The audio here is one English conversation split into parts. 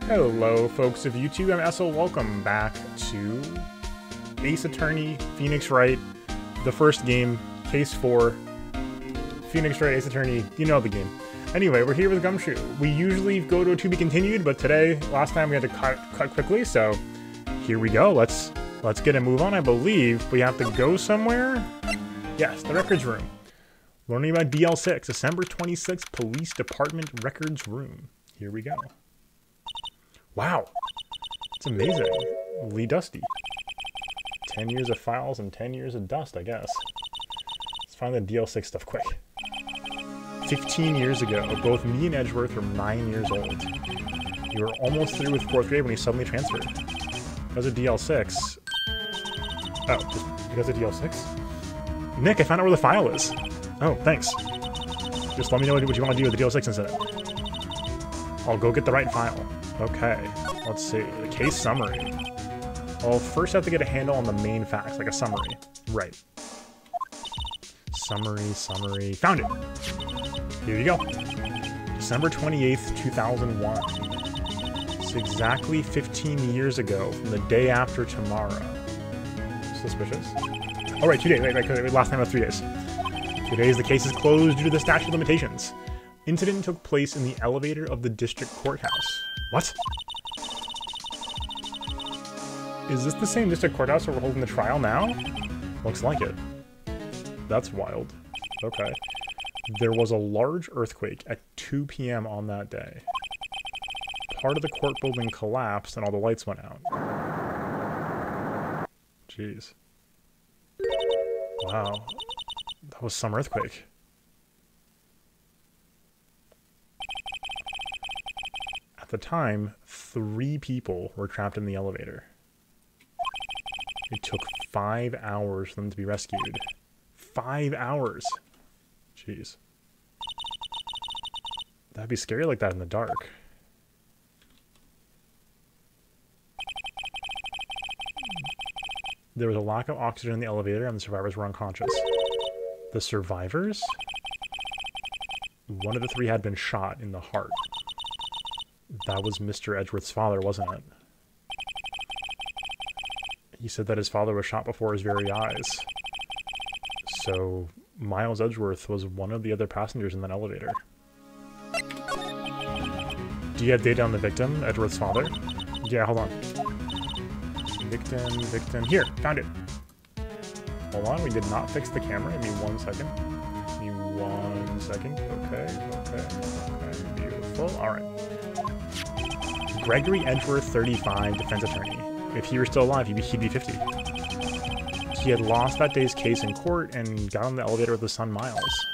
Hello, folks of YouTube. I'm Essel. Welcome back to Ace Attorney, Phoenix Wright, the first game, Case 4, Phoenix Wright, Ace Attorney. You know the game. Anyway, we're here with Gumshoe. We usually go to a to be continued, but today, last time we had to cut quickly, so here we go. Let's get a move on. I believe we have to go somewhere. Yes, the records room. Learning about DL6, December 26th, Police Department Records Room. Here we go. Wow, it's amazing. Lee Dusty. 10 years of files and 10 years of dust, I guess. Let's find the DL6 stuff quick. 15 years ago, both me and Edgeworth were 9 years old. We were almost through with 4th grade when he suddenly transferred. Because of DL6... Oh, just because of DL6? Nick, I found out where the file is. Oh, thanks. Just let me know what you want to do with the DL6 instead. I'll go get the right file. Okay, let's see. The case summary. I'll first have to get a handle on the main facts, like a summary. Right. Summary. Found it! Here you go. December 28th, 2001. It's exactly 15 years ago from the day after tomorrow. Suspicious? Oh, right, 2 days. Right, last time was 3 days. 2 days, the case is closed due to the statute of limitations. Incident took place in the elevator of the district courthouse. What? Is this the same district courthouse where we're holding the trial now? Looks like it. That's wild. Okay. There was a large earthquake at 2 p.m. on that day. Part of the court building collapsed and all the lights went out. Jeez. Wow. That was some earthquake. At the time, 3 people were trapped in the elevator. It took 5 hours for them to be rescued. 5 hours! Jeez. That'd be scary like that in the dark. There was a lack of oxygen in the elevator and the survivors were unconscious. The survivors? One of the 3 had been shot in the heart. That was Mr. Edgeworth's father, wasn't it? He said that his father was shot before his very eyes. So, Miles Edgeworth was one of the other passengers in that elevator. Do you have data on the victim, Edgeworth's father? Yeah, hold on. Victim. Here, found it. Hold on, we did not fix the camera. Give me 1 second. Give me 1 second. Okay. Beautiful. Alright. Gregory Edgeworth, 35, defense attorney. If he were still alive, he'd be 50. He had lost that day's case in court and got on the elevator with his son, Miles.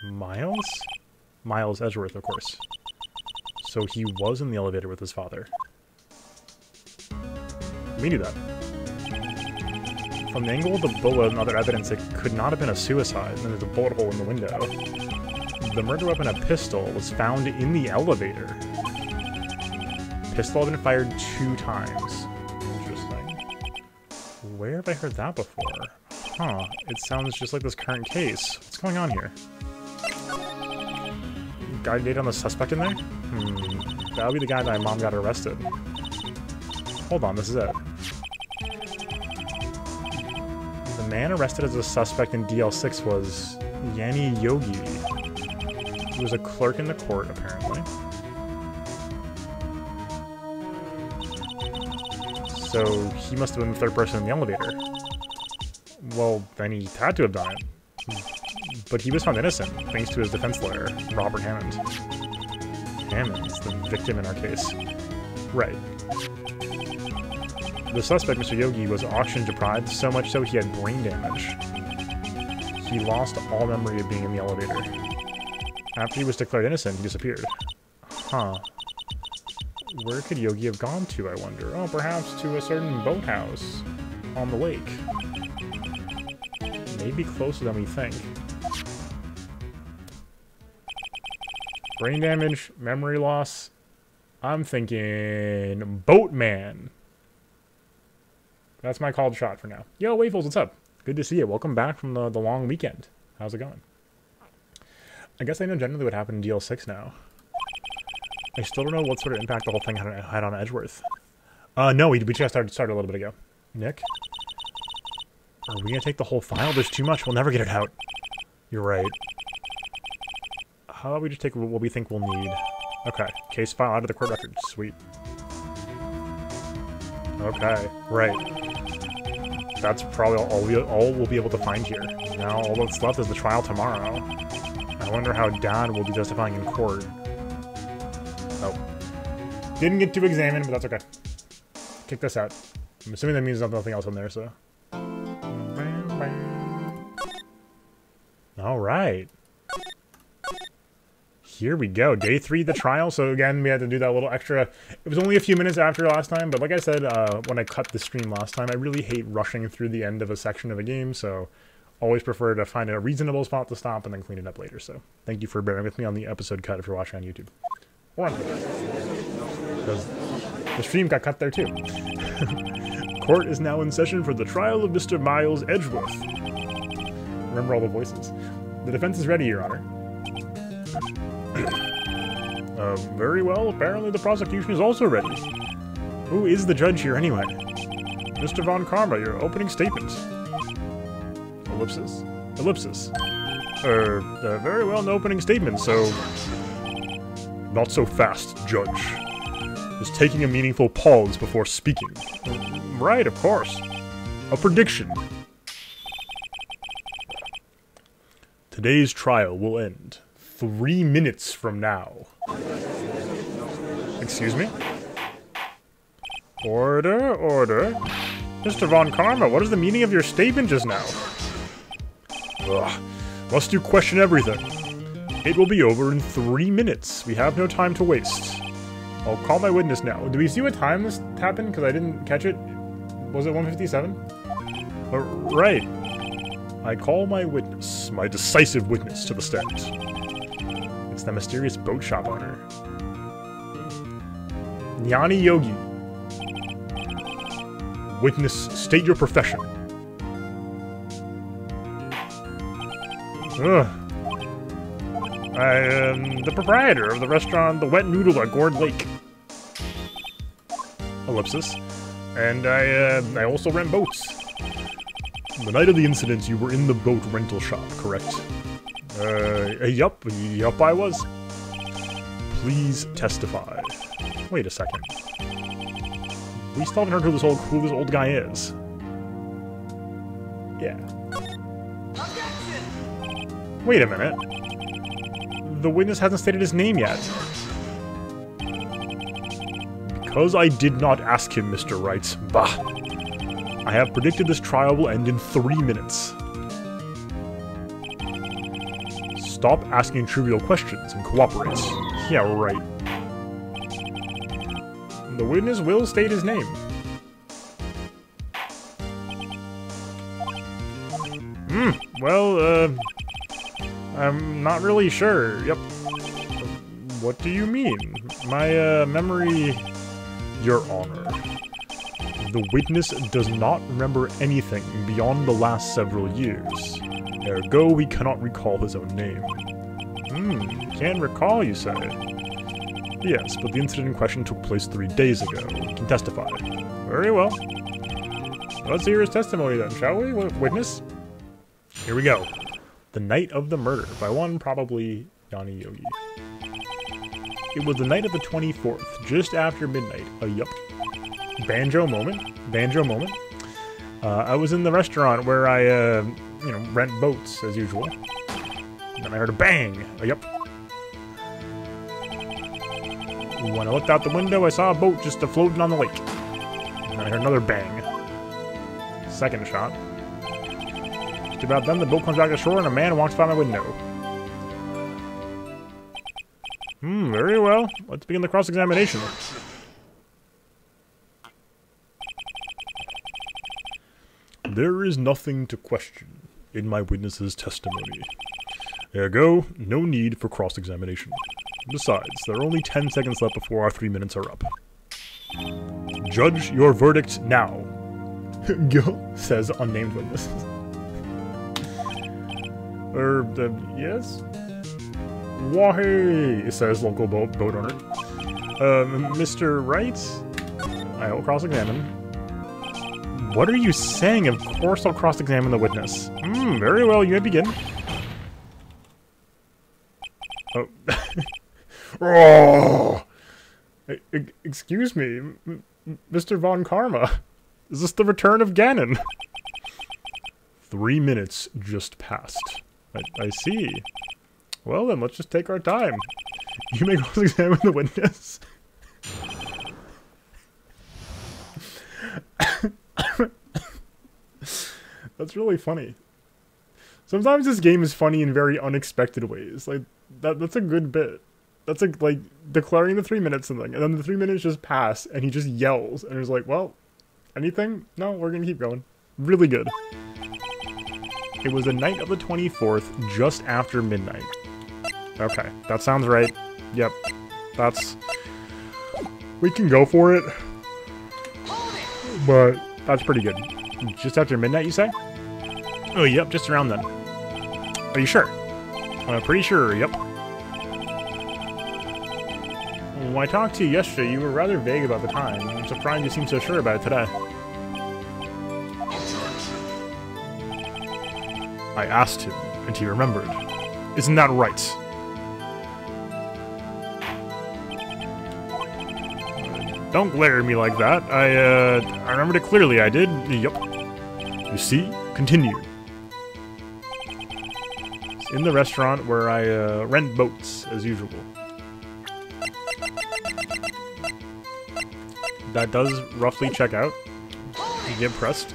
Miles? Miles Edgeworth, of course. So he was in the elevator with his father. We knew that. From the angle of the bullet and other evidence, it could not have been a suicide, and there's a bullet hole in the window. The murder weapon, a pistol, was found in the elevator. Pistol had been fired 2 times. Interesting. Where have I heard that before? Huh. It sounds just like this current case. What's going on here? Guy data on the suspect in there? That would be the guy that my mom got arrested. Hold on, this is it. The man arrested as a suspect in DL6 was Yanni Yogi. He was a clerk in the court, apparently. So he must have been the 3rd person in the elevator. Well, then he had to have done it. But he was found innocent, thanks to his defense lawyer, Robert Hammond. Hammond's the victim in our case. Right. The suspect, Mr. Yogi, was oxygen deprived, so much so he had brain damage. He lost all memory of being in the elevator. After he was declared innocent, he disappeared. Huh. Where could Yogi have gone to, I wonder? Oh, perhaps to a certain boathouse on the lake. Maybe closer than we think. Brain damage, memory loss. I'm thinking Boatman. That's my called shot for now. Yo, Waffles, what's up? Good to see you. Welcome back from the long weekend. How's it going? I guess I know generally what happened in DL6 now. I still don't know what sort of impact the whole thing had on Edgeworth. No, we just started a little bit ago. Nick? Are we gonna take the whole file? There's too much. We'll never get it out. You're right. How about we just take what we think we'll need? Okay. Case file out of the court record. Sweet. Okay. Right. That's probably all we'll be able to find here. Now all that's left is the trial tomorrow. I wonder how Dad will be testifying in court. Oh. Didn't get to examine, but that's okay. Kick this out. I'm assuming that means there's nothing else in there, so. Alright. Here we go. Day 3 of the trial. So again, we had to do that little extra. It was only a few minutes after last time, but like I said, when I cut the stream last time, I really hate rushing through the end of a section of a game, so always prefer to find a reasonable spot to stop and then clean it up later. So thank you for bearing with me on the episode cut if you're watching on YouTube. Or on because the stream got cut there too. Court is now in session for the trial of Mr. Miles Edgeworth. Remember all the voices. The defense is ready, Your Honor. Very well. Apparently the prosecution is also ready. Who is the judge here anyway? Mr. Von Karma, your opening statement. Ellipsis. Ellipsis. Very well, no opening statement, so... Not so fast, Judge. Just taking a meaningful pause before speaking. Right, of course. A prediction. Today's trial will end 3 minutes from now. Excuse me? Order, order. Mr. Von Karma, what is the meaning of your statement just now? Ugh. Must you question everything? It will be over in 3 minutes. We have no time to waste. I'll call my witness now. Do we see what time this happened? Because I didn't catch it. Was it 1:57? Right. I call my witness, my decisive witness to the stand. It's the mysterious boat shop owner. Jnani Yogi. Witness, state your profession. Ugh. I am the proprietor of the restaurant The Wet Noodle at Gourd Lake. Ellipsis. And I also rent boats. The night of the incident, you were in the boat rental shop, correct? Yup, I was. Please testify. Wait a second. We still haven't heard who this old guy is. Yeah. Wait a minute. The witness hasn't stated his name yet. Because I did not ask him, Mr. Wright. Bah. I have predicted this trial will end in 3 minutes. Stop asking trivial questions and cooperate. Yeah, right. The witness will state his name. Well, I'm not really sure. Yep. What do you mean? My, memory... Your Honor. The witness does not remember anything beyond the last several years. Ergo, we cannot recall his own name. Can't recall, you say? Yes, but the incident in question took place 3 days ago. He can testify. Very well. Let's hear his testimony then, shall we, witness? Here we go. The night of the murder, by one probably Jnani Yogi. It was the night of the 24th, just after midnight. Yup. Banjo moment. I was in the restaurant where I, rent boats, as usual. Then I heard a bang. Yup. When I looked out the window, I saw a boat just floating on the lake. And I heard another bang. Second shot. Just about then, the boat comes back to shore and a man walks by my window. Very well. Let's begin the cross-examination. There is nothing to question in my witness's testimony. Ergo, no need for cross-examination. Besides, there are only 10 seconds left before our 3 minutes are up. Judge your verdict now. Go, says unnamed witness. Yes? Why, says local boat owner. Mr. Wright? I will cross-examine. What are you saying? Of course I'll cross-examine the witness. Very well, you may begin. Oh. Oh! Excuse me, Mr. Von Karma. Is this the return of Ganon? 3 minutes just passed. I see. Well then, let's just take our time. You may cross-examine the witness. That's really funny. Sometimes this game is funny in very unexpected ways. Like, that's a good bit. That's like declaring the 3 minutes and then the 3 minutes just pass and he just yells and he's like, well, anything? No, we're gonna keep going. Really good. It was the night of the 24th, just after midnight. Okay, that sounds right. Yep, we can go for it. But that's pretty good. Just after midnight, you say? Oh, yep, just around then. Are you sure? Pretty sure, yep. When I talked to you yesterday, you were rather vague about the time. I'm surprised you seem so sure about it today. I asked him, and he remembered. Isn't that right? Don't glare at me like that. I remembered it clearly, I did. Yup. You see? Continue. It's in the restaurant where I rent boats, as usual. That does roughly check out. You get pressed.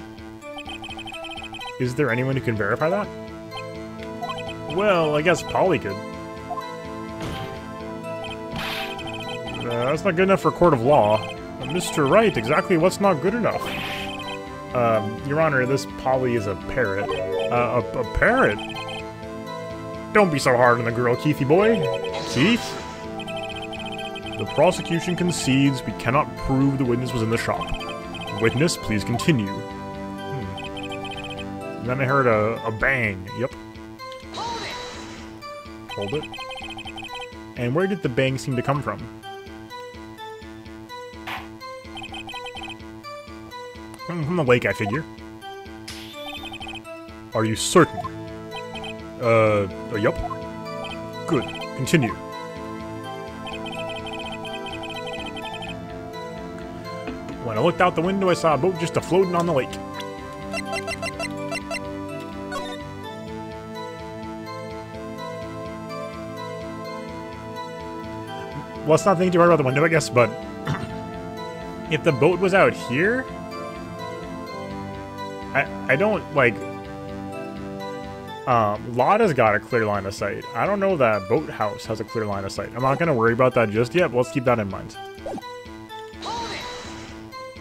Is there anyone who can verify that? Well, I guess Polly could. That's not good enough for a court of law. Mr. Wright, exactly what's not good enough? Your Honor, this Polly is a parrot. A parrot? Don't be so hard on the girl, Keithy boy. Keith? The prosecution concedes we cannot prove the witness was in the shop. Witness, please continue. Then I heard a bang. Yep. Hold it. And where did the bang seem to come from? From the lake, I figure. Are you certain? Yup. Good. Continue. When I looked out the window, I saw a boat just a-floating on the lake. Let's not think too hard about the window, I guess, but if the boat was out here, I don't, like, Lotta's got a clear line of sight. I don't know that Boathouse has a clear line of sight. I'm not going to worry about that just yet, but let's keep that in mind.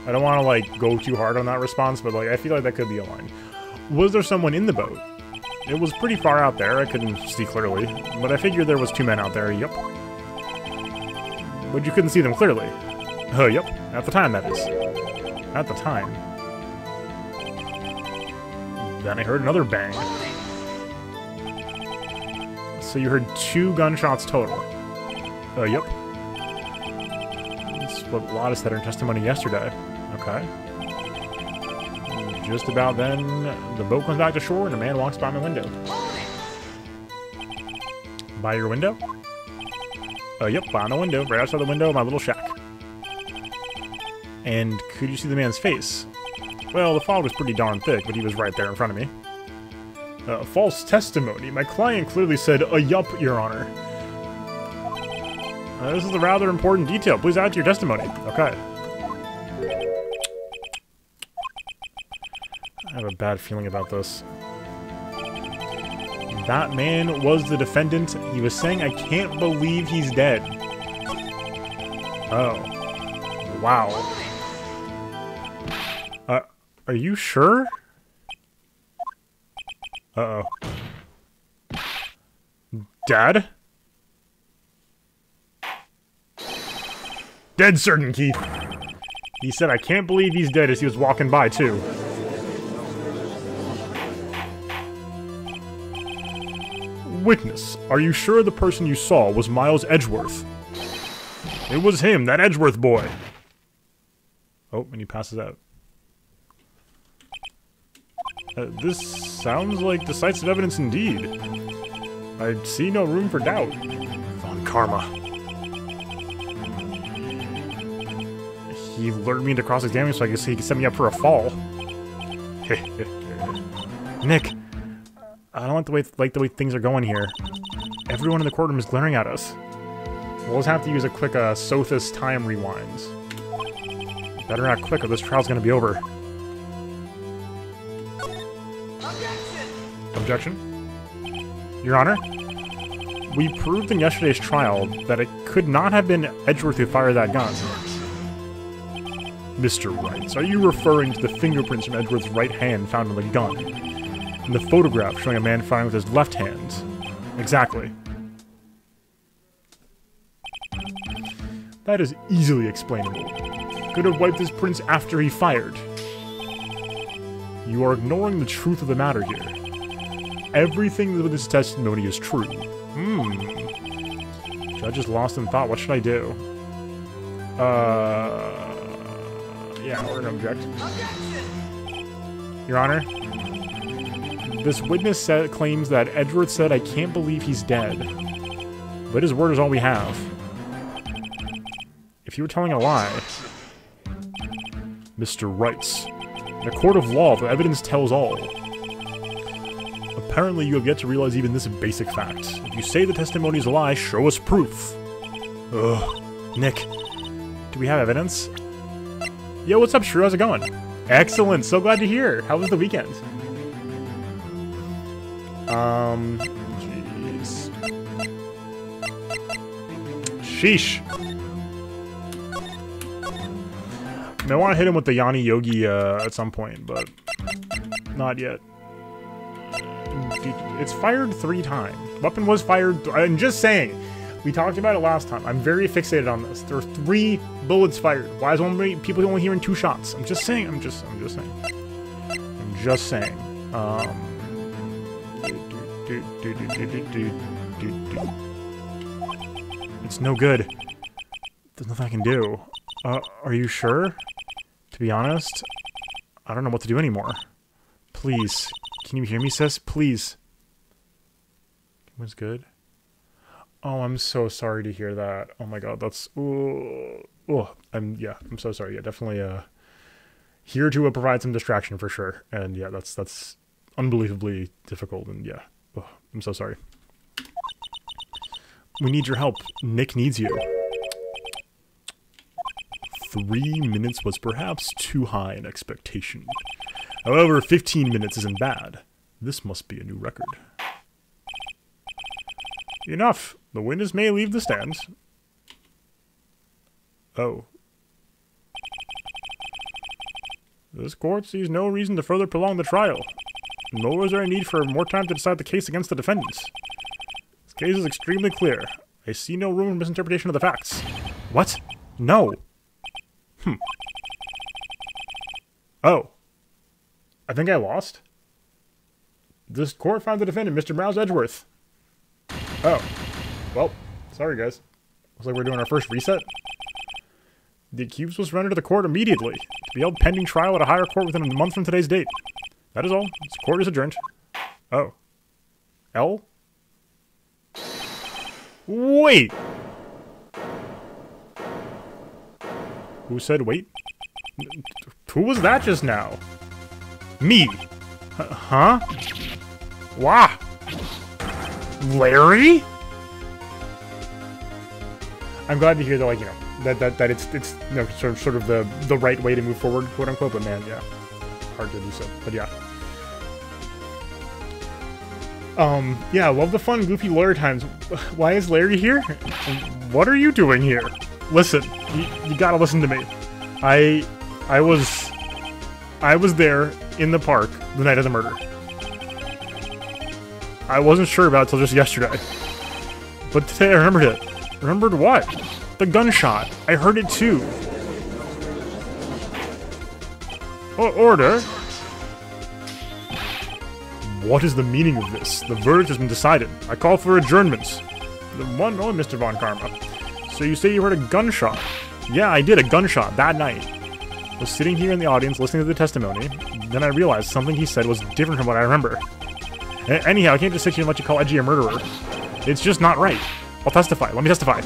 I don't want to, like, go too hard on that response, but, like, I feel like that could be a line. Was there someone in the boat? It was pretty far out there, I couldn't see clearly, but I figured there was 2 men out there, yep. But you couldn't see them clearly. Yep, at the time, that is. At the time. Then I heard another bang. So you heard 2 gunshots total. Yep. That's what Lotta said in her testimony yesterday. Okay. Just about then, the boat comes back to shore and a man walks by my window. By your window? Yep, by the window, right outside the window of my little shack. And could you see the man's face? Well, the fog was pretty darn thick, but he was right there in front of me. False testimony. My client clearly said, yup, Your Honor. This is a rather important detail. Please add to your testimony. Okay. I have a bad feeling about this. That man was the defendant. He was saying, I can't believe he's dead. Oh. Wow. Are you sure? Uh-oh. Dad? Dead certain, Keith. He said, I can't believe he's dead as he was walking by, too. Witness, are you sure the person you saw was Miles Edgeworth? It was him, that Edgeworth boy. Oh, and he passes out. This sounds like decisive evidence indeed. I see no room for doubt. Von Karma. He lured me into cross-examining so I guess he could set me up for a fall. Nick, I don't like the way things are going here. Everyone in the courtroom is glaring at us. We'll just have to use a quick Sothis time rewinds. Better act quick or this trial's gonna be over. Objection? Your Honor? We proved in yesterday's trial that it could not have been Edgeworth who fired that gun. Mr. Wright, are you referring to the fingerprints from Edgeworth's right hand found on the gun? And the photograph showing a man firing with his left hand? Exactly. That is easily explainable. Could have wiped his prints after he fired. You are ignoring the truth of the matter here. Everything with this testimony is true. Judge is lost in thought. What should I do? Yeah, we're gonna object. Your Honor, this witness claims that Edgeworth said, "I can't believe he's dead." But his word is all we have. If you were telling a lie... Mr. Wright, in a court of law, the evidence tells all. Apparently you have yet to realize even this basic fact. If you say the testimony is a lie, show us proof. Ugh. Nick, do we have evidence? Yo, what's up, Shrew? How's it going? Excellent, so glad to hear. How was the weekend? Jeez. Sheesh. I mean, I want to hit him with the Yanni Yogi at some point, but not yet. It's fired 3 times. Weapon was fired. I'm just saying. We talked about it last time. I'm very fixated on this. There are 3 bullets fired. Why is people only hearing 2 shots? I'm just saying. I'm just saying. I'm just saying. It's no good. There's nothing I can do. Are you sure? To be honest, I don't know what to do anymore. Please. Can you hear me, sis? Please. Was good. Oh, I'm so sorry to hear that. Oh my god, that's... Ooh. I'm so sorry. Yeah, definitely here to provide some distraction for sure. And yeah, that's unbelievably difficult. And yeah, I'm so sorry. We need your help. Nick needs you. 3 minutes was perhaps too high an expectation. However, 15 minutes isn't bad. This must be a new record. Enough. The witness may leave the stands. Oh. This court sees no reason to further prolong the trial. Nor is there a need for more time to decide the case against the defendants. This case is extremely clear. I see no room for misinterpretation of the facts. What? No. Oh. I think I lost. This court found the defendant, Mr. Miles Edgeworth. Oh. Well, sorry guys. Looks like we're doing our first reset. The accused was rendered to the court immediately, to be held pending trial at a higher court within a month from today's date. That is all. This court is adjourned. Oh. L? Wait! Who said wait? Who was that just now? Me! Huh? Wah! Larry? I'm glad to hear that, like, you know, that it's you know, sort of the right way to move forward, quote unquote. But man, yeah, hard to do so. But yeah, yeah, I love the fun, goofy lawyer times. Why is Larry here? What are you doing here? Listen, you gotta listen to me. I was there in the park the night of the murder. I wasn't sure about it till just yesterday, but today I remembered it. Remembered what? The gunshot. I heard it too. Order? What is the meaning of this? The verdict has been decided. I call for adjournment. The one only Mr. Von Karma. So you say you heard a gunshot? Yeah, I did, a gunshot, that night. I was sitting here in the audience listening to the testimony, then I realized something he said was different from what I remember. Anyhow, I can't just sit here and let you call Edgy a murderer. It's just not right. I'll testify. Let me testify.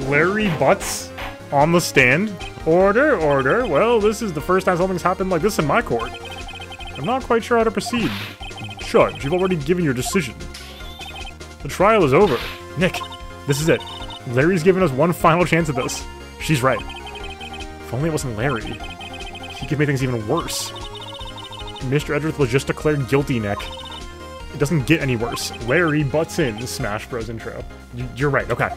Larry Butz on the stand. Order, order. Well, this is the first time something's happened like this in my court. I'm not quite sure how to proceed. Judge, you've already given your decision. The trial is over. Nick, this is it. Larry's given us one final chance at this. She's right. If only it wasn't Larry. He could make things even worse. Mr. Edgeworth was just declared guilty, Nick. It doesn't get any worse. Larry butts in Smash Bros. Intro. You're right, okay.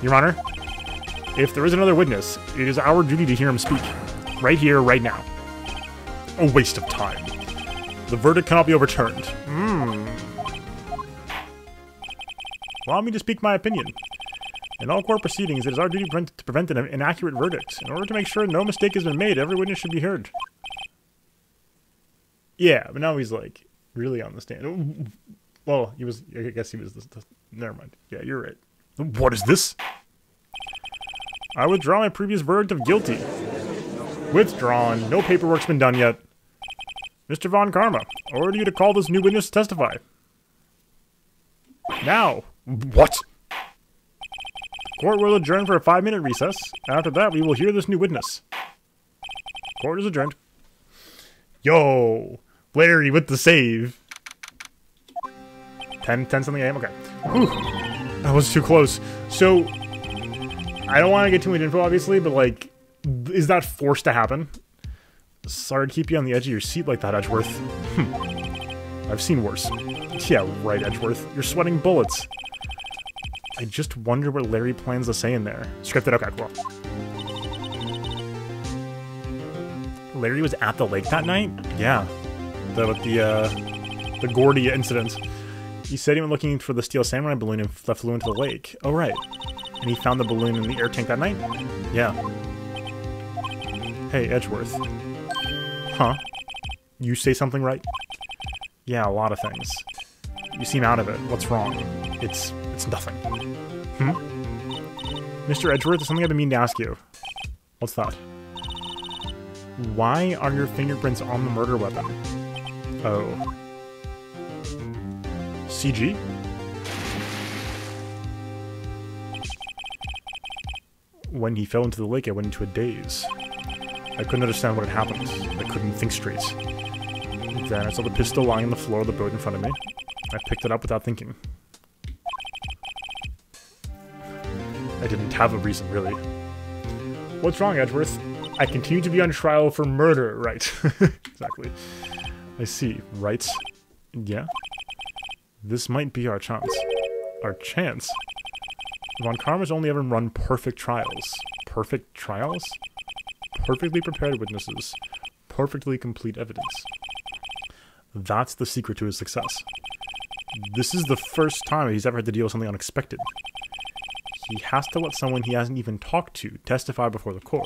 Your Honor, if there is another witness, it is our duty to hear him speak. Right here, right now. A waste of time. The verdict cannot be overturned. Allow me to speak my opinion. In all court proceedings, it is our duty to prevent an inaccurate verdict. In order to make sure no mistake has been made, every witness should be heard. Yeah, but now he's like really on the stand. Well, he was. I guess he was. Never mind. Yeah, you're right. What is this? I withdraw my previous verdict of guilty. Withdrawn. No paperwork's been done yet. Mr. Von Karma, I order you to call this new witness to testify. Now. What? Court will adjourn for a 5-minute recess. After that, we will hear this new witness. Court is adjourned. Yo! Larry with the save. 10 something AM? Okay. Whew. That was too close. So, I don't want to get too much info, obviously, but, like, is that forced to happen? Sorry to keep you on the edge of your seat like that, Edgeworth. I've seen worse. Yeah, right, Edgeworth. You're sweating bullets. I just wonder what Larry plans to say in there. Scripted, okay, cool. Larry was at the lake that night? Yeah. The Gordy incident. He said he went looking for the Steel Samurai balloon that flew into the lake. Oh, right. And he found the balloon in the air tank that night? Yeah. Hey, Edgeworth. Huh? You say something right? Yeah, a lot of things. You seem out of it. What's wrong? It's nothing. Mr. Edgeworth, there's something I've been meaning to ask you. What's that? Why are your fingerprints on the murder weapon? Oh. CG? When he fell into the lake, I went into a daze. I couldn't understand what had happened. I couldn't think straight. Then I saw the pistol lying on the floor of the boat in front of me. I picked it up without thinking. I didn't have a reason, really. What's wrong, Edgeworth? I continue to be on trial for murder, right? Exactly. I see. Right? Yeah? This might be our chance. Our chance? Von Karma's only ever run perfect trials. Perfect trials? Perfectly prepared witnesses. Perfectly complete evidence. That's the secret to his success. This is the first time he's ever had to deal with something unexpected. He has to let someone he hasn't even talked to testify before the court.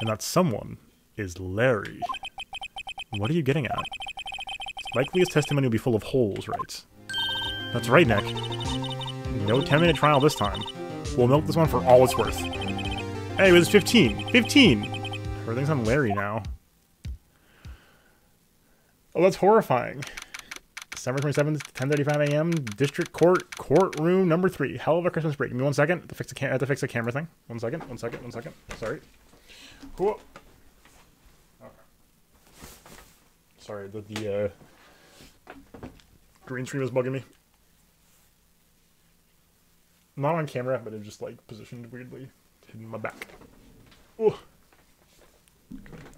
And that someone is Larry. What are you getting at? It's likely his testimony will be full of holes, right? That's right, Nick. No 10-minute trial this time. We'll milk this one for all it's worth. Hey, it was 15! 15! Everything's on Larry now. Oh, that's horrifying. December 27th, 10:35 a.m. District Court, courtroom number 3. Hell of a Christmas break. Give me 1 second. I have to fix the camera thing. 1 second. Sorry. Cool. Okay. Sorry, the green screen was bugging me. Not on camera, but it just like positioned weirdly, hidden in my back. Oh,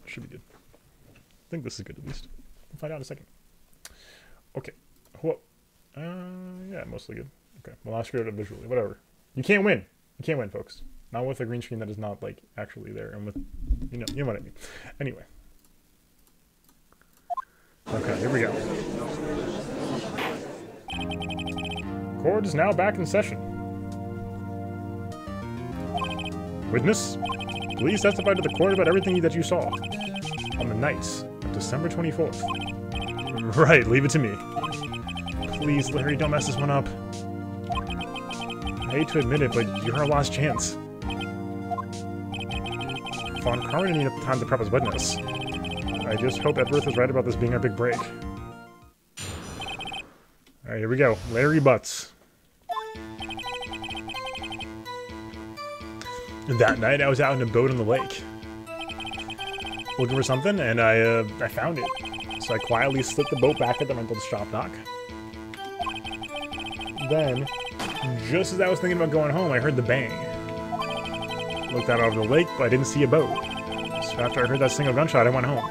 should be good. I think this is good at least. We'll find out in a second. Okay. Whoa. Yeah, mostly good. Okay. Well, I'll screw it up visually. Whatever. You can't win. You can't win, folks. Not with a green screen that is not like actually there, and with you know what I mean. Anyway. Okay, here we go. Court is now back in session. Witness, please testify to the court about everything that you saw on the night of December 24th. Right, leave it to me. Please, Larry, don't mess this one up. hate to admit it, but you're our last chance. Von Karman didn't have time to prep his witness. I just hope Edworth is right about this being our big break. Alright, here we go. Larry Butz. That night, I was out in a boat on the lake, looking for something, and I found it. So I quietly slid the boat back at the rental shop dock. Then, just as I was thinking about going home, I heard the bang. Looked out over the lake, but I didn't see a boat. So after I heard that single gunshot, I went home.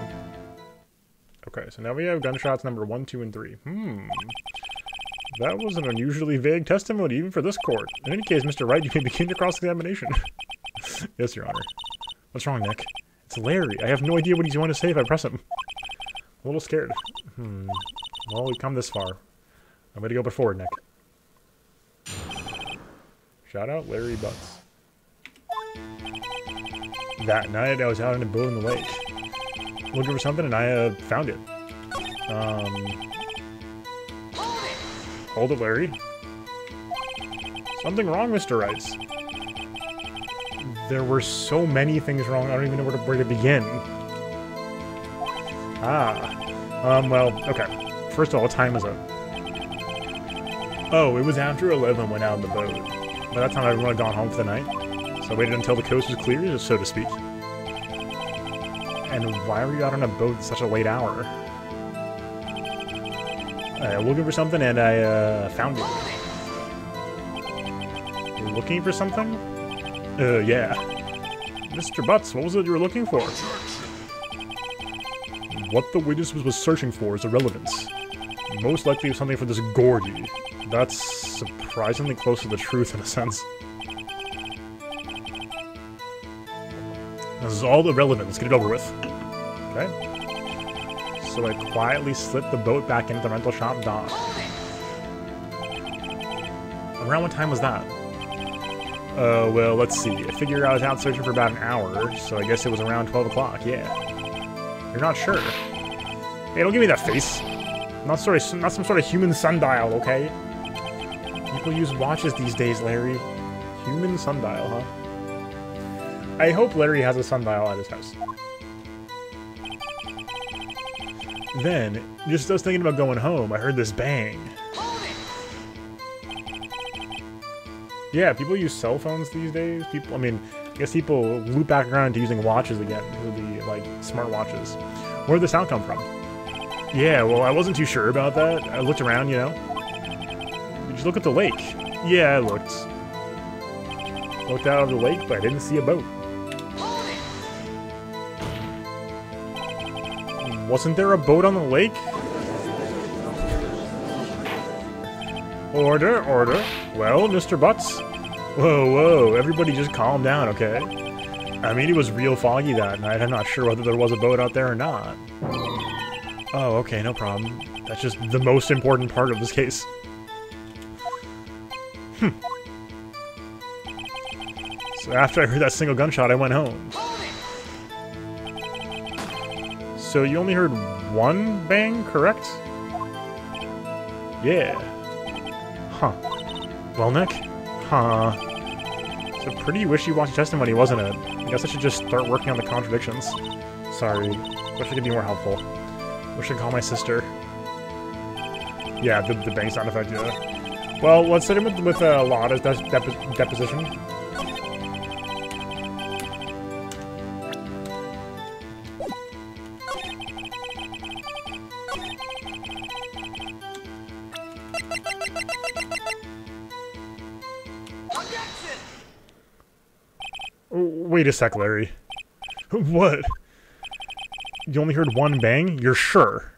Okay, so now we have gunshots number 1, 2, and 3. That was an unusually vague testimony, even for this court. In any case, Mr. Wright, you may begin your cross-examination. Yes, Your Honor. What's wrong, Nick? It's Larry. I have no idea what he's going to say if I press him. I'm a little scared. Well, we've come this far. I'm gonna go before, Nick. Shout out Larry Butz. That night, I was out in a boat in the lake, looking for something, and I found it. Hold it, Larry. Something wrong, Mr. Wright. There were so many things wrong, I don't even know where to begin. Well, okay. First of all, what time was it? Oh, it was after 11 when out in the boat. By that time, everyone had gone home for the night. So I waited until the coast was clear, so to speak. And why were you out on a boat at such a late hour? Looking for something, and I found it. You're looking for something? Yeah. Mr. Butz, what was it you were looking for? What the witness was searching for is irrelevant. Most likely it was something for this Gordy. That's surprisingly close to the truth in a sense. This is all irrelevant. Let's get it over with. Okay. So I quietly slipped the boat back into the rental shop dock. Around what time was that? Well, let's see. I figure I was out searching for about an hour, so I guess it was around 12 o'clock, yeah. You're not sure? Hey, don't give me that face. Not some sort of human sundial, okay? People use watches these days, Larry. Human sundial, huh? I hope Larry has a sundial at his house. Then, just as I was thinking about going home, I heard this bang. Yeah, people use cell phones these days. I guess people loop back around to using watches again, the like smart watches. Where did this sound come from? Yeah, well, I wasn't too sure about that. I looked around, you know. Did you look at the lake? Yeah, I looked. Looked out over the lake, but I didn't see a boat. Wasn't there a boat on the lake? Order, order. Well, Mr. Butz? Whoa, everybody just calm down, okay? I mean, it was real foggy that night. I'm not sure whether there was a boat out there or not. Oh, okay, no problem. That's just the most important part of this case. So after I heard that single gunshot, I went home. So you only heard one bang, correct? Yeah. Huh. Well, Nick? Huh. It's a pretty wishy-washy testimony, wasn't it? I guess I should just start working on the contradictions. Sorry. Wish I could be more helpful. Wish I could call my sister. Yeah, the bang sound effect, yeah. Well, let's hit him with Lada's deposition. Wait a sec, Larry. What? You only heard one bang? You're sure?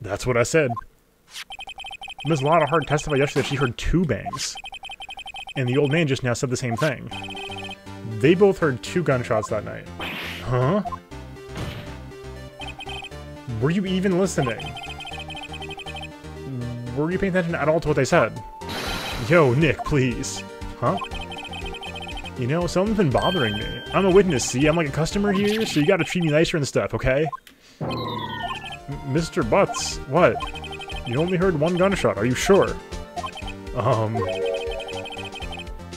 That's what I said. Ms. Lotta Hart testified yesterday that she heard 2 bangs. And the old man just now said the same thing. They both heard 2 gunshots that night. Huh? Were you even listening? Were you paying attention at all to what they said? Yo, Nick, please. Huh? You know, something's been bothering me. I'm a witness, see? I'm like a customer here, so you gotta treat me nicer and stuff, okay? Mr. Butz, what? You only heard 1 gunshot, are you sure?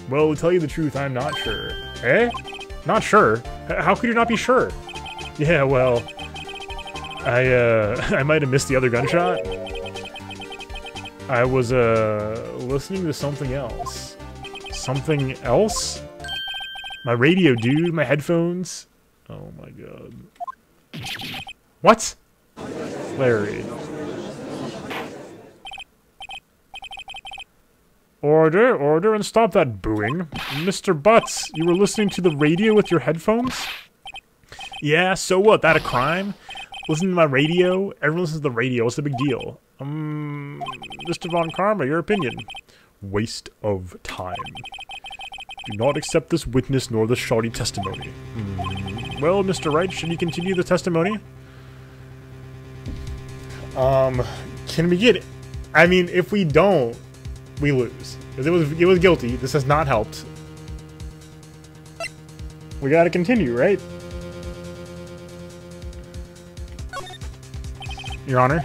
Well, to tell you the truth, I'm not sure. Eh? Not sure? How could you not be sure? Yeah, well... I might have missed the other gunshot. I was, listening to something else. Something else? My radio, dude. My headphones. Oh my god. What? Larry. Order, order, and stop that booing. Mr. Butz, you were listening to the radio with your headphones? Yeah, so what? That a crime? Listen to my radio? Everyone listens to the radio. What's the big deal? Mr. Von Karma, your opinion. Waste of time. Do not accept this witness nor the shoddy testimony. Well, Mr. Wright, should he continue the testimony? Can we get... I mean, if we don't, we lose. Because it was guilty. This has not helped. We gotta continue, right? Your Honor,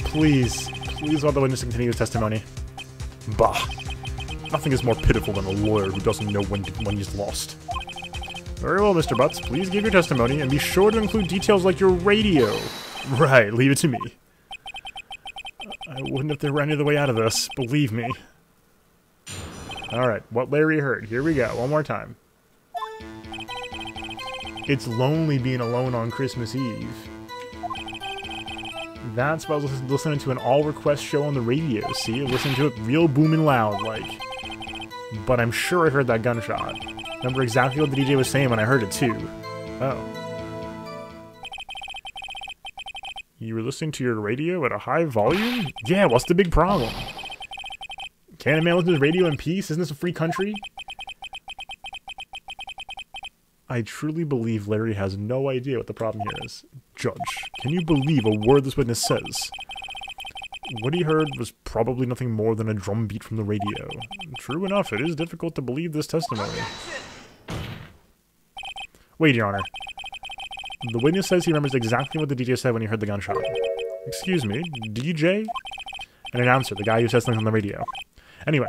please allow the witness to continue his testimony. Bah. Nothing is more pitiful than a lawyer who doesn't know when he's lost. Very well, Mr. Butz. Please give your testimony, and be sure to include details like your radio. Right, leave it to me. I wouldn't if there were any other way out of this, believe me. Alright, what Larry heard. Here we go, one more time. It's lonely being alone on Christmas Eve. That's why I was listening to an all-request show on the radio, see? Listening to it real booming loud, like. But I'm sure I heard that gunshot. Remember exactly what the DJ was saying when I heard it, too. Oh. You were listening to your radio at a high volume? Yeah, what's the big problem? Can't a man listen to his radio in peace? Isn't this a free country? I truly believe Larry has no idea what the problem here is. Judge, can you believe a word this witness says? What he heard was probably nothing more than a drum beat from the radio. True enough, it is difficult to believe this testimony. Wait, Your Honor. The witness says he remembers exactly what the DJ said when he heard the gunshot. Excuse me, DJ? An announcer, the guy who says things on the radio. Anyway,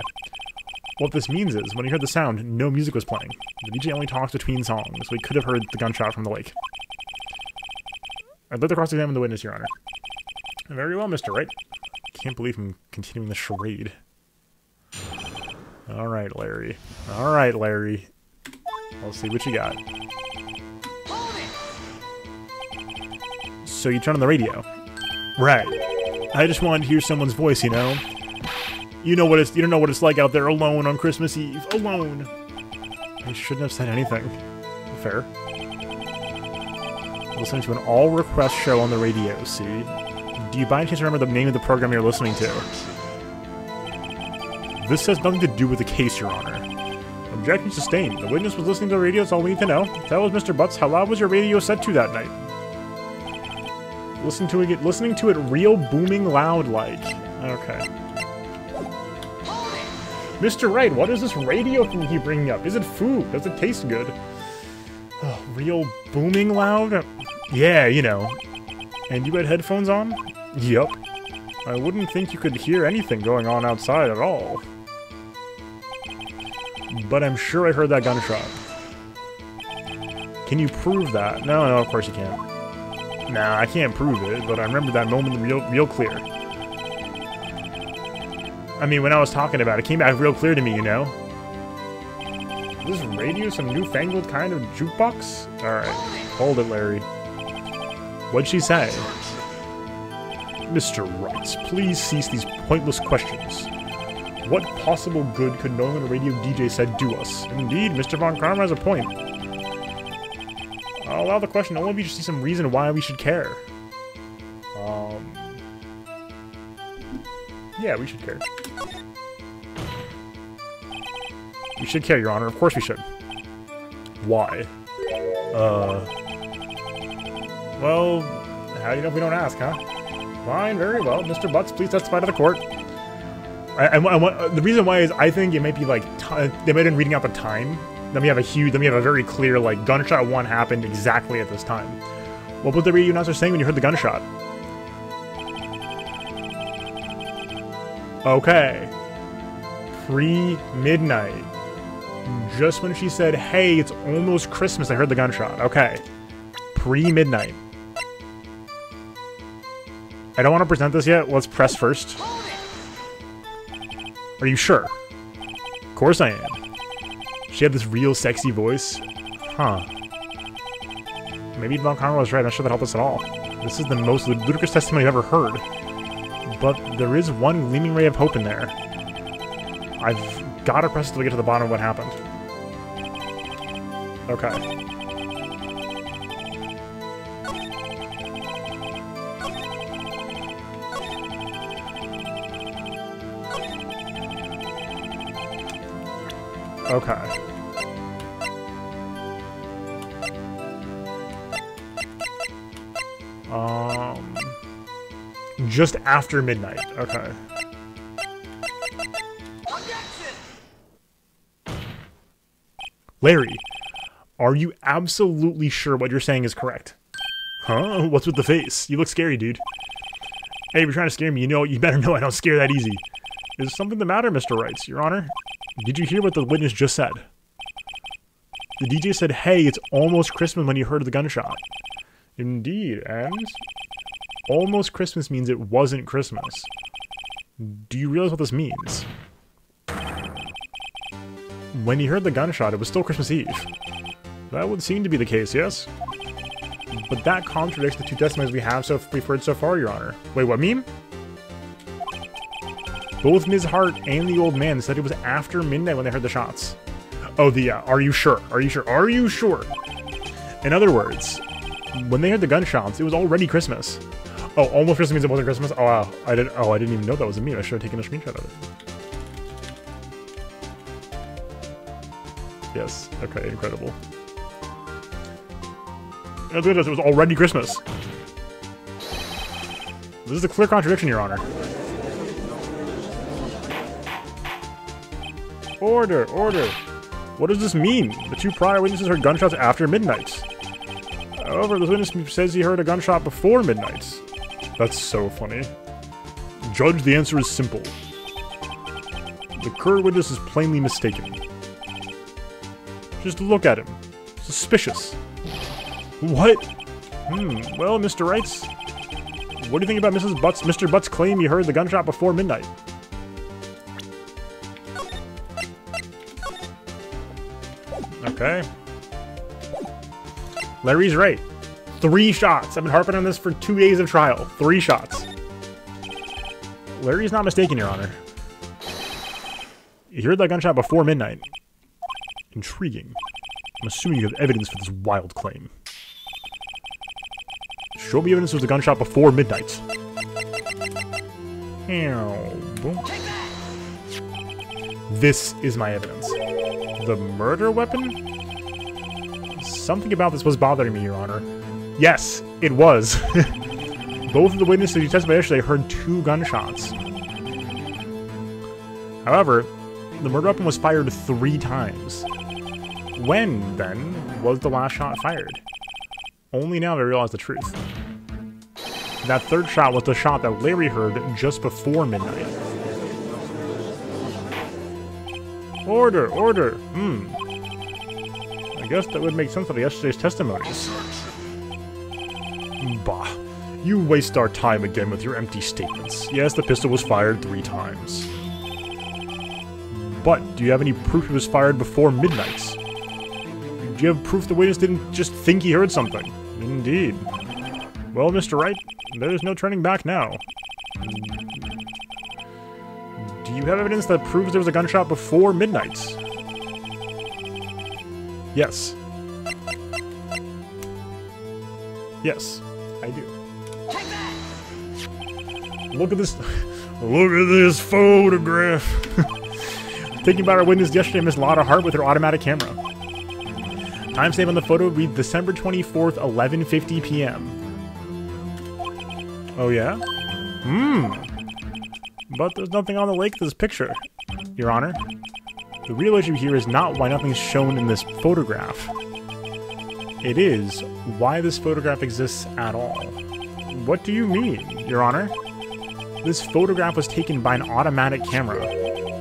what this means is, when he heard the sound, no music was playing. The DJ only talks between songs, so he could have heard the gunshot from the lake. I'd like to cross-examine the witness, Your Honor. Very well, Mr. Wright. Can't believe I'm continuing the charade. Alright, Larry. Alright, Larry. Let's see what you got. So you turn on the radio. Right. I just wanted to hear someone's voice, you know? You don't know what it's like out there alone on Christmas Eve. Alone! I shouldn't have said anything. Fair. Listening to an all-request show on the radio, see? Do you by any chance remember the name of the program you're listening to? This has nothing to do with the case, Your Honor. Objection sustained. The witness was listening to the radio, that's all we need to know. Tell us, Mr. Butz, how loud was your radio set to that night? Listening to it real booming loud like. Okay. Mr. Wright, what is this radio thing you keep bringing up? Is it food? Does it taste good? Oh, real booming loud? Yeah, you know. And you had headphones on? Yup. I wouldn't think you could hear anything going on outside at all. But I'm sure I heard that gunshot. Can you prove that? No, of course you can't. Nah, I can't prove it, but I remember that moment real clear. I mean, when I was talking about it, it came back real clear to me, you know? Is this radio some newfangled kind of jukebox? Alright, hold it, Larry. What'd she say? Mr. Wright, please cease these pointless questions. What possible good could knowing what a radio DJ said do us? Indeed, Mr. Von Karma has a point. I'll allow the question only if you see some reason why we should care. Yeah, we should care. We should care, Your Honor. Of course we should. Why? Well, how do you know if we don't ask, huh? Fine, very well. Mr. Butz, please testify to the court. The reason why is I think it might be like, they might have been reading out the time. Then we have a very clear, like, gunshot 1 happened exactly at this time. What was the radio announcer saying when you heard the gunshot? Okay. Pre-midnight. Just when she said, hey, it's almost Christmas, I heard the gunshot. Okay. Pre-midnight. I don't want to present this yet. Let's press first. Are you sure? Of course I am. She had this real sexy voice. Huh. Maybe Von Conroy was right. I'm not sure that helped us at all. This is the most ludicrous testimony I've ever heard. But there is one gleaming ray of hope in there. I've got to press it to get to the bottom of what happened. Okay. Okay. Just after midnight. Okay. Larry, are you absolutely sure what you're saying is correct? Huh? What's with the face? You look scary, dude. Hey, if you're trying to scare me, you better know I don't scare that easy. Is something the matter, Mr. Wright, Your Honor? Did you hear what the witness just said? The DJ said, hey, it's almost Christmas when you heard the gunshot. Indeed, and almost Christmas means it wasn't Christmas. Do you realize what this means? When you heard the gunshot, it was still Christmas Eve. That would seem to be the case, yes? But that contradicts the two testimonies we've heard so far, Your Honor. Wait, what meme? Both Ms. Hart and the old man said it was after midnight when they heard the shots. Oh, are you sure? Are you sure? Are you sure? In other words, when they heard the gunshots, it was already Christmas. Oh, almost Christmas means it wasn't Christmas? Oh, wow. I didn't even know that was a meme. I should have taken a screenshot of it. Yes. Okay, incredible. It was already Christmas. This is a clear contradiction, Your Honor. Order, order. What does this mean? The two prior witnesses heard gunshots after midnight. However, this witness says he heard a gunshot before midnight. That's so funny. Judge, the answer is simple. The current witness is plainly mistaken. Just look at him. Suspicious. What? Well, Mr. Wright, what do you think about Mr. Butz' claim you heard the gunshot before midnight? Okay. Larry's right. 3 shots. I've been harping on this for 2 days of trial. 3 shots. Larry's not mistaken, Your Honor. You heard that gunshot before midnight. Intriguing. I'm assuming you have evidence for this wild claim. Show me evidence of the gunshot before midnight. This is my evidence. The murder weapon? Something about this was bothering me, Your Honor. Yes, it was. Both of the witnesses who testified yesterday heard 2 gunshots. However, the murder weapon was fired 3 times. When, then, was the last shot fired? Only now do I realize the truth. That 3rd shot was the shot that Larry heard just before midnight. Order, order. I guess that would make sense of yesterday's testimonies. Bah. You waste our time again with your empty statements. Yes, the pistol was fired 3 times. But, do you have any proof it was fired before midnight? Do you have proof the witness didn't just think he heard something? Indeed. Well, Mr. Wright, there's no turning back now. Do you have evidence that proves there was a gunshot before midnight? Yes. Yes, I do. Look at this. Look at this photograph. Thinking about our witness yesterday, Miss Lotta Hart with her automatic camera. Timestamp on the photo reads December 24th, 11:50 p.m. Oh yeah? But there's nothing on the lake to this picture, Your Honor. The real issue here is not why nothing's shown in this photograph. It is why this photograph exists at all. What do you mean, Your Honor? This photograph was taken by an automatic camera.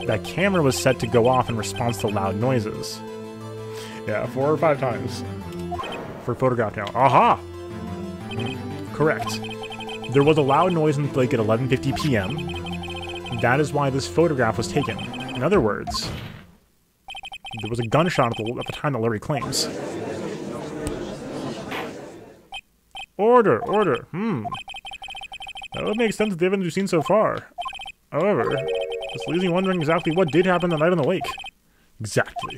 That camera was set to go off in response to loud noises. Yeah, 4 or 5 times. For photograph now. Aha! Correct. There was a loud noise in the lake at 11:50 p.m. That is why this photograph was taken. In other words, there was a gunshot at the time that Larry claims. Order, order. That would make sense with the evidence we've seen so far. However, this leaves me wondering exactly what did happen that night on the lake. Exactly.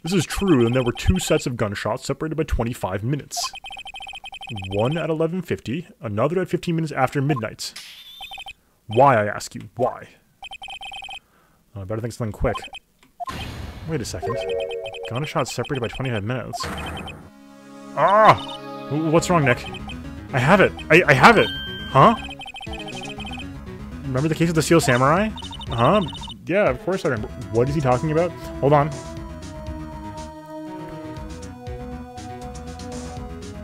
This is true, and there were 2 sets of gunshots separated by 25 minutes. One at 11:50, another at 15 minutes after midnight. Why, I ask you, why? Oh, I better think something quick. Wait a second. Gunshots separated by 25 minutes. Ah! What's wrong, Nick? I have it! I have it! Huh? Remember the case of the Steel Samurai? Huh? Yeah, of course I remember. What is he talking about? Hold on.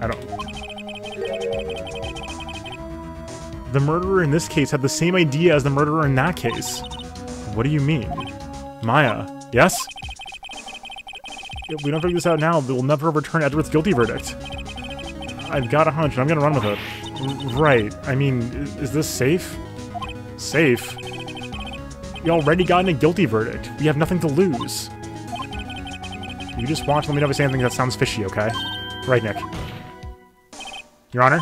I don't... The murderer in this case had the same idea as the murderer in that case. What do you mean? Maya, yes? If we don't figure this out now, we'll never overturn Edward's guilty verdict. I've got a hunch, and I'm gonna run with it. Right. I mean, is this safe? Safe? We already got a guilty verdict. We have nothing to lose. You just watch, let me know if I say anything that sounds fishy, okay? Right, Nick. Your Honor?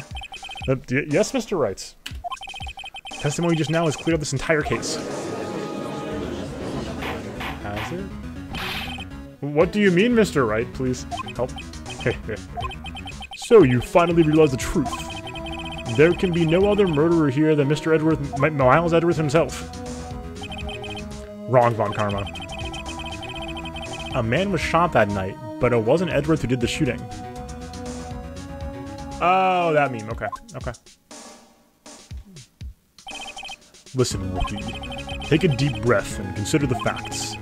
Yes, Mr. Wright. Testimony just now has cleared up this entire case. Has it? What do you mean, Mr. Wright? Please, help. So, you finally realize the truth. There can be no other murderer here than Mr. Miles Edwards himself. Wrong, Von Karma. A man was shot that night, but it wasn't Edwards who did the shooting. Oh, that meme. Okay, okay. Listen, rookie. Take a deep breath and consider the facts.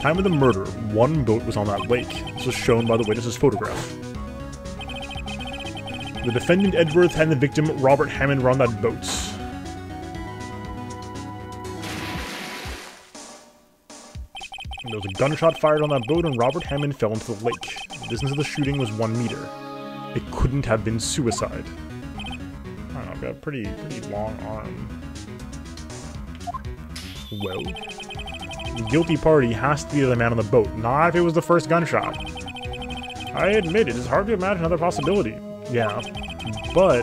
Time of the murder, 1 boat was on that lake. This was shown by the witness's photograph. The defendant Edwards and the victim Robert Hammond were on that boat. There was a gunshot fired on that boat and Robert Hammond fell into the lake. The distance of the shooting was 1 meter. It couldn't have been suicide. I don't know, I've got a pretty long arm. Well, the guilty party has to be the man on the boat, not if it was the first gunshot. I admit it is hard to imagine another possibility. Yeah, but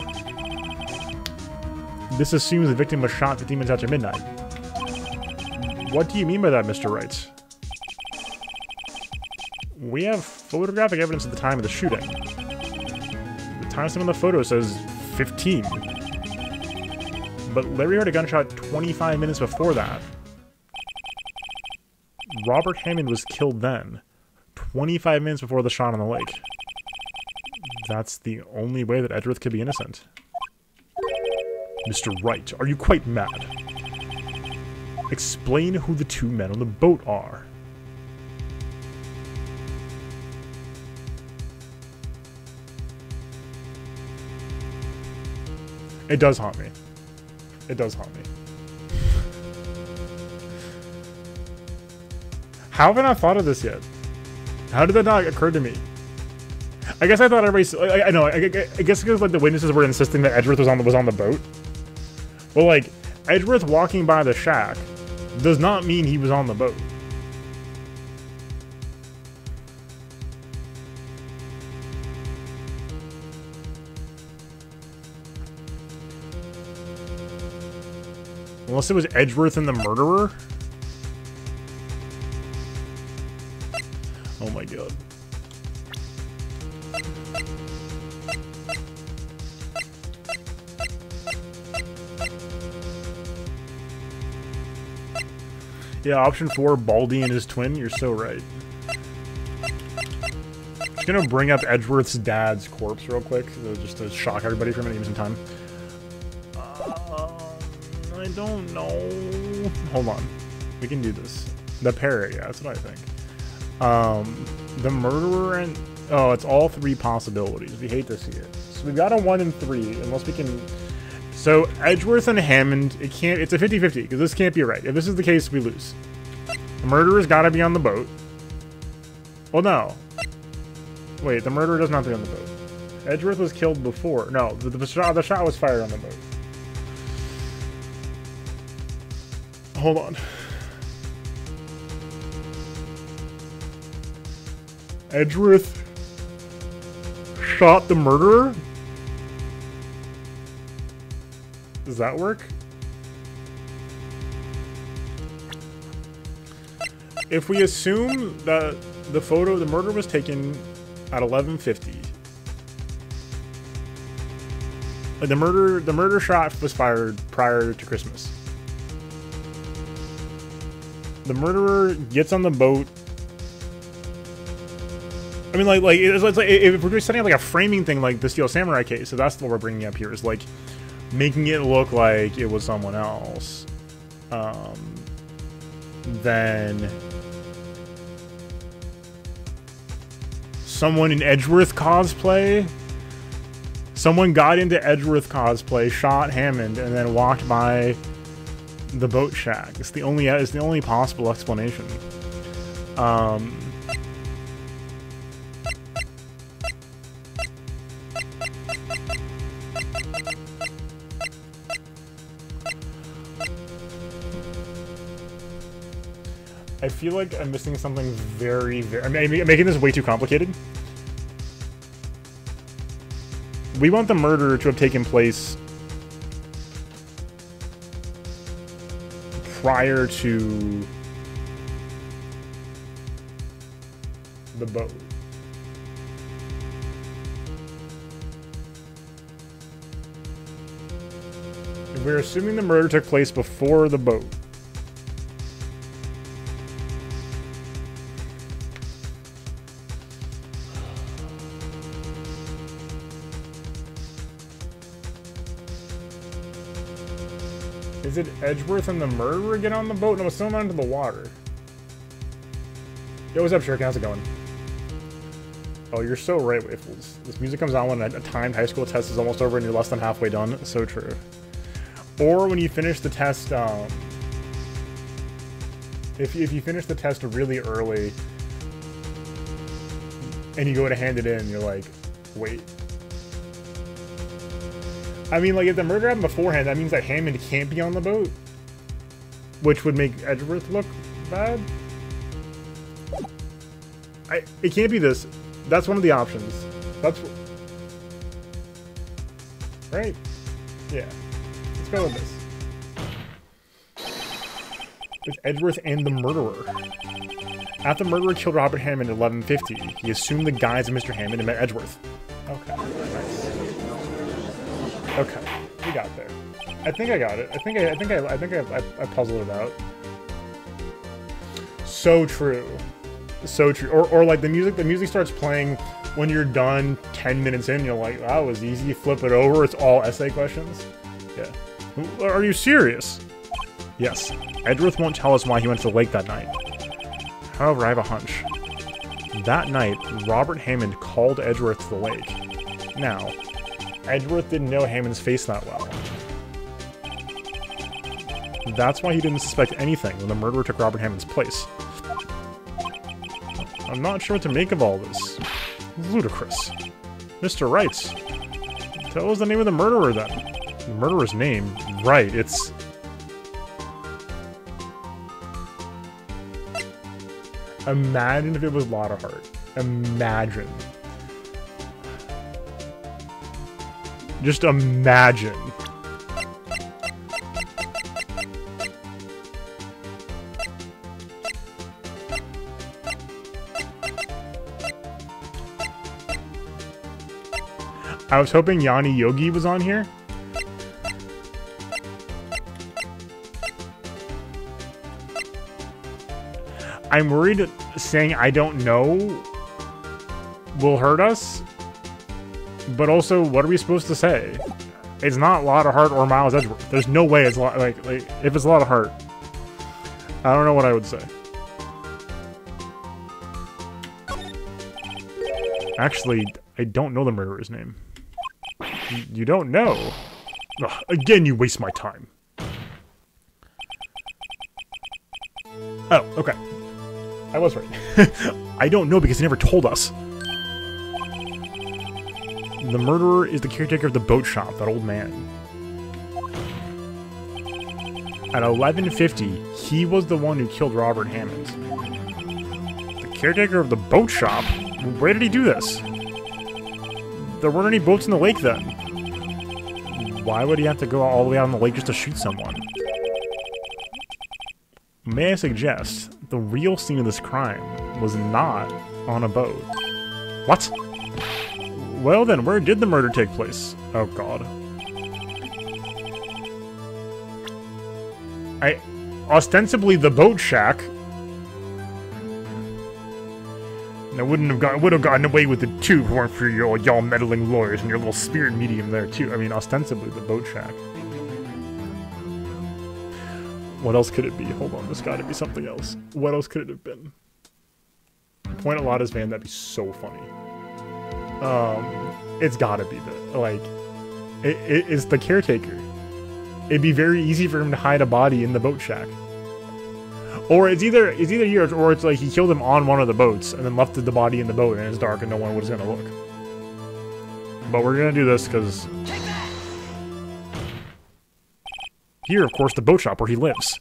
this assumes the victim was shot 15 minutes after midnight. What do you mean by that, Mr. Wright? We have photographic evidence at the time of the shooting. The timestamp on the photo says 15. But Larry heard a gunshot 25 minutes before that. Robert Hammond was killed then, 25 minutes before the shot on the lake. That's the only way that Edwards could be innocent. Mr. Wright, are you quite mad? Explain who the 2 men on the boat are. It does haunt me. It does haunt me. How have I not thought of this yet? How did that not occur to me? I guess I thought everybody. I know. I guess because like the witnesses were insisting that Edgeworth was on the boat. Well, like Edgeworth walking by the shack does not mean he was on the boat. Unless it was Edgeworth and the murderer. Oh my god. Yeah, option 4, Baldy and his twin. You're so right. Just gonna bring up Edgeworth's dad's corpse real quick, just to shock everybody for a minute, give me some time. I don't know. Hold on. We can do this. The parrot, yeah, that's what I think. The murderer and... Oh, it's all 3 possibilities. We hate to see it. So we've got a 1 and 3, unless we can... So, Edgeworth and Hammond, it can't... It's a 50-50, because this can't be right. If this is the case, we lose. The murderer's gotta be on the boat. Well, no. Wait, the murderer does not be on the boat. Edgeworth was killed before. No, the shot was fired on the boat. Hold on. Edgeworth shot the murderer? Does that work? If we assume that the murder was taken at 11:50, like the murder shot was fired prior to Christmas. The murderer gets on the boat. I mean, like it's like if we're just setting up like a framing thing, like the Steel Samurai case, so that's what we're bringing up here, is like making it look like it was someone else. Then someone in Edgeworth cosplay. Someone got into Edgeworth cosplay, shot Hammond, and then walked by the boat shack. It's the only possible explanation. I feel like I'm missing something very, very... I'm making this way too complicated. We want the murder to have taken place prior to the boat. If we're assuming the murder took place before the boat, is it Edgeworth and the murderer get on the boat? No, it's still not into the water. Yo, what's up, Shuriken? How's it going? Oh, you're so right, Waffles. This music comes on when a timed high school test is almost over and you're less than halfway done. So true. Or when you finish the test, if you finish the test really early and you go to hand it in, you're like, wait. I mean, like, if the murder happened beforehand, that means that Hammond can't be on the boat, which would make Edgeworth look bad. It can't be this. That's one of the options. That's... right? Yeah. Let's go with this. It's Edgeworth and the murderer. After the murderer killed Robert Hammond at 11:50, he assumed the guise of Mr. Hammond and met Edgeworth. Okay, nice. Okay, we got there. I think I got it. I think I puzzled it out. So true. So true. Or like the music starts playing when you're done 10 minutes in, you're like, that was easy, flip it over, it's all essay questions. Yeah. Are you serious? Yes. Edgeworth won't tell us why he went to the lake that night. However, I have a hunch. That night, Robert Hammond called Edgeworth to the lake. Now, Edgeworth didn't know Hammond's face that well. That's why he didn't suspect anything when the murderer took Robert Hammond's place. I'm not sure what to make of all this. Ludicrous. Mr. Wright. Tell us the name of the murderer, then. The murderer's name? Right, it's... Imagine if it was Lotta Hart. Imagine. Just imagine. I was hoping Yanni Yogi was on here. I'm worried saying I don't know will hurt us. But also, what are we supposed to say? It's not Lotta Hart or Miles Edgeworth. There's no way it's like if it's Lotta Hart. I don't know what I would say. Actually, I don't know the murderer's name. You don't know? Ugh, again, you waste my time. Oh, okay. I was right. I don't know because he never told us. The murderer is the caretaker of the boat shop, that old man. At 11:50, he was the one who killed Robert Hammond. The caretaker of the boat shop? Where did he do this? There weren't any boats in the lake then. Why would he have to go all the way out on the lake just to shoot someone? May I suggest, the real scene of this crime was not on a boat. What? Well then, where did the murder take place? Oh god. Ostensibly the boat shack. I would have gotten away with it too if it weren't for y'all meddling lawyers and your little spirit medium there too. I mean, ostensibly the boat shack. What else could it be? Hold on, there's gotta be something else. What else could it have been? Point at Lotta's van, that'd be so funny. It's gotta be the, like, it's the caretaker. It'd be very easy for him to hide a body in the boat shack. Or it's either here, or it's like he killed him on one of the boats and then left the body in the boat and it's dark and no one was gonna look. But we're gonna do this because here, of course, the boat shop where he lives.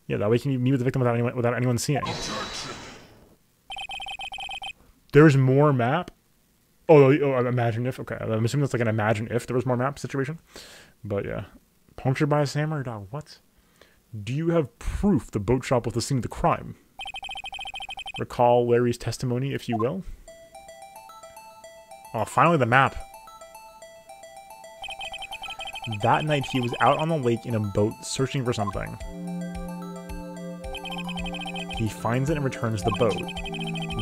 Yeah, that way he can meet with the victim without anyone seeing. There's more map. Oh, imagine if. Okay, I'm assuming that's like an imagine if there was more map situation. But yeah, punctured by a samurai dog. What? Do you have proof the boat shop was the scene of the crime? Recall Larry's testimony, if you will. Oh, finally the map. That night he was out on the lake in a boat searching for something. He finds it and returns the boat.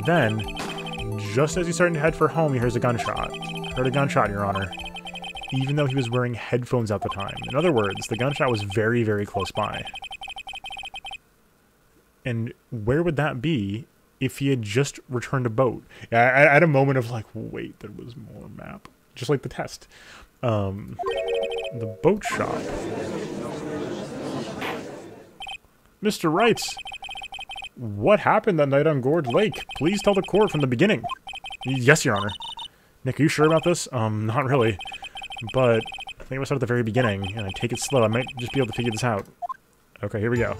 Then, just as he's starting to head for home, he hears a gunshot. Heard a gunshot, Your Honor. Even though he was wearing headphones at the time. In other words, the gunshot was very, very close by. And where would that be if he had just returned a boat? I had a moment of like, wait, there was more map. Just like the test. The boat shop. Mr. Wright, what happened that night on Gorge Lake? Please tell the court from the beginning. Yes, Your Honor. Nick, are you sure about this? Not really. But I think it was start at the very beginning, and I take it slow. I might just be able to figure this out. Okay, here we go.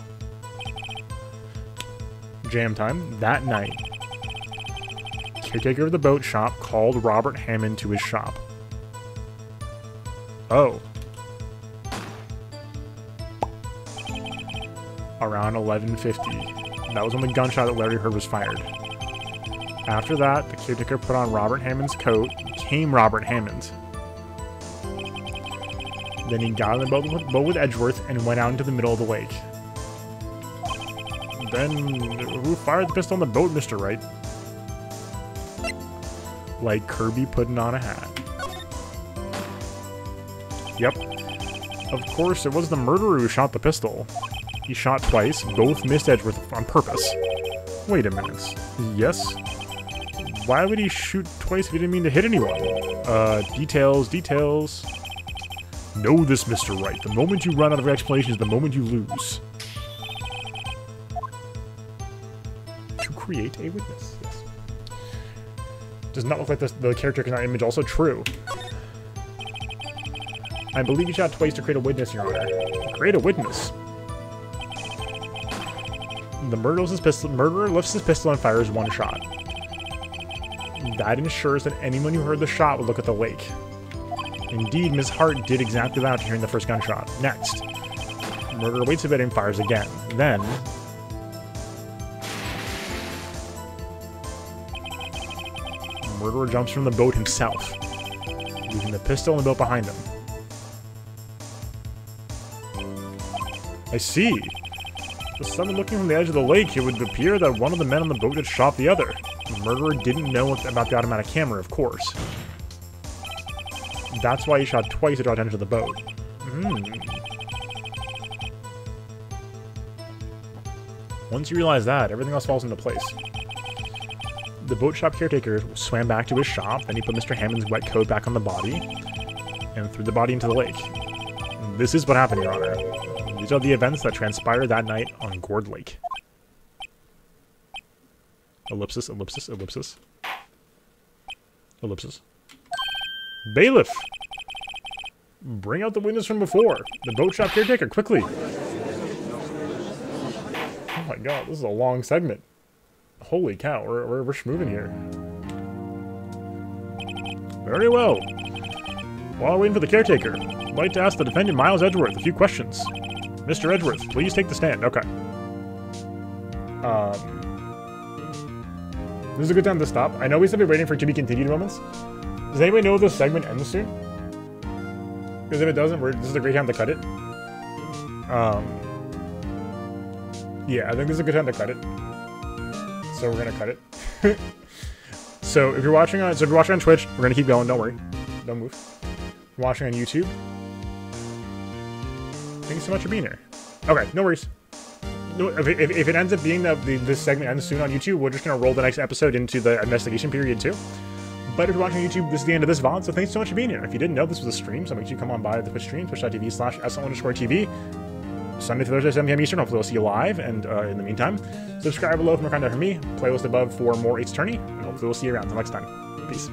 Jam time. That night, caretaker of the boat shop called Robert Hammond to his shop. Oh. Around 11:50. That was when the gunshot that Larry heard was fired. After that, the caretaker put on Robert Hammond's coat, became Robert Hammond. Then he got on the boat with Edgeworth and went out into the middle of the lake. Then, who fired the pistol on the boat, Mr. Wright? Like Kirby putting on a hat. Yep. Of course, it was the murderer who shot the pistol. He shot twice, both missed Edgeworth on purpose. Wait a minute. Yes? Why would he shoot twice if he didn't mean to hit anyone? Details. Know this, Mr. Wright. The moment you run out of explanations, the moment you lose. To create a witness. Yes. Does not look like the character in that image also true. I believe he shot twice to create a witness, Your Honor. Create a witness? The murderer lifts his pistol and fires one shot. That ensures that anyone who heard the shot would look at the lake. Indeed, Ms. Hart did exactly that after hearing the first gunshot. Next, the murderer waits a bit and fires again. Then, the murderer jumps from the boat himself, leaving the pistol in the boat behind him. I see. With someone looking from the edge of the lake, it would appear that one of the men on the boat had shot the other. The murderer didn't know about the automatic camera, of course. That's why he shot twice to draw attention to the boat. Once you realize that, everything else falls into place. The boat shop caretaker swam back to his shop, then he put Mr. Hammond's wet coat back on the body, and threw the body into the lake. This is what happened, Your Honor. These are the events that transpired that night on Gourd Lake. Ellipsis, ellipsis, ellipsis. Ellipsis. Bailiff! Bring out the witness from before. The boat shop caretaker, quickly! Oh my god, this is a long segment. Holy cow, we're schmoving here. Very well. While we're waiting for the caretaker, I'd like to ask the defendant Miles Edgeworth a few questions. Mr. Edgeworth, please take the stand. Okay. This is a good time to stop. I know we said we're waiting for to be continued moments. Does anybody know if this segment ends soon? Because if it doesn't, this is a great time to cut it. Yeah, I think this is a good time to cut it. So we're gonna cut it. So if you're watching on Twitch, we're gonna keep going. Don't worry, don't move. If you're watching on YouTube, thanks so much for being here. Okay, no worries. No, if it ends up being that this segment ends soon on YouTube, we're just gonna roll the next episode into the investigation period too. But if you're watching on YouTube, this is the end of this VOD, so thanks so much for being here. If you didn't know, this was a stream, so make sure you come on by the Twitch stream, twitch.tv/SL_TV. Sunday to Thursday, 7 p.m. Eastern. Hopefully we'll see you live, and in the meantime, subscribe below for more content from me, playlist above for more Ace Attorney, and hopefully we'll see you around. Until next time. Peace.